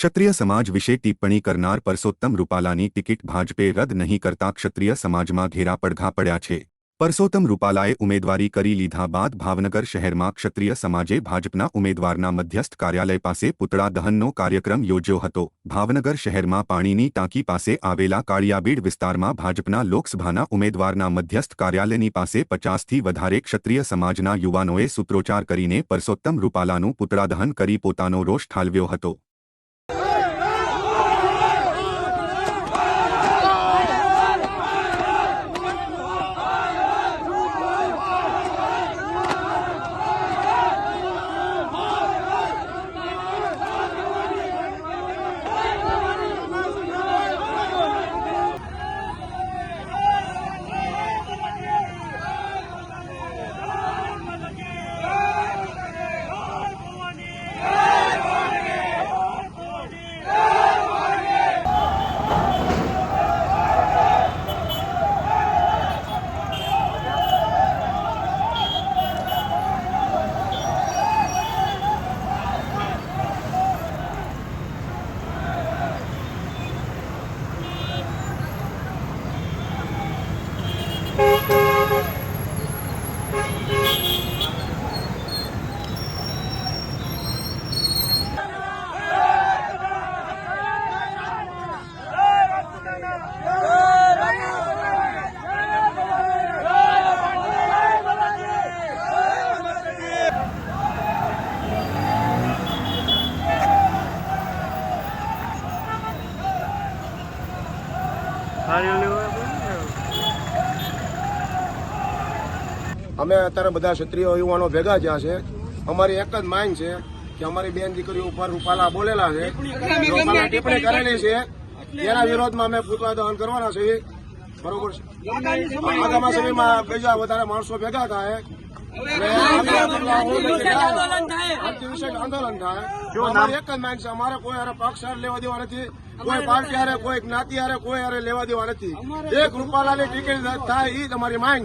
ક્ષત્રિય સમાજ વિશે ટિપ્પણી કરનાર પરસોત્તમ રૂપાલાની ટિકિટ ભાજપે રદ નહીં કરતા ક્ષત્રિય સમાજમાં ઘેરા પડઘા પડ્યા છે। પરસોત્તમ રૂપાલાએ ઉમેદવારી કરી લીધા બાદ ભાવનગર શહેરમાં ક્ષત્રિય સમાજે ભાજપના ઉમેદવારના મધ્યસ્થ કાર્યાલય પાસે પૂતળા દહનનો કાર્યક્રમ યોજ્યો હતો। ભાવનગર શહેરમાં પાણીની ટાંકી પાસે આવેલા કાળિયાબીડ વિસ્તારમાં ભાજપના લોકસભાના ઉમેદવારના મધ્યસ્થ કાર્યાલયની પાસે 50થી વધારે ક્ષત્રિય સમાજના યુવાનોએ સૂત્રોચ્ચાર કરીને પરસોત્તમ રૂપાલાનું પૂતળા દહન કરી પોતાનો રોષ ઠાલવ્યો હતો। અમે અત્યારે બધા ક્ષત્રિય યુવાનો ભેગા થયા છે। અમારી એક જ માંગ છે કે અમારી બેન દીકરીઓ ઉપર રૂપાલા બોલેલા છે, રૂપાલા ટિપ્પણી કરેલી છે, એના વિરોધમાં અમે પૂતળા દહન કરવાના છીએ। બરોબર છે, આગામી સમયમાં બીજા વધારે માણસો ભેગા થાય આંદોલન થાય। અમારી એક જ માંગ છે, અમારે કોઈ હારે પક્ષ હારે લેવા દેવા નથી, કોઈ પાર્ટી હારે, કોઈ જ્ઞાતિ હારે, કોઈ હારે લેવા દેવા નથી। એક રૂપાલાની ટિકિટ થાય એ તમારી માંગ।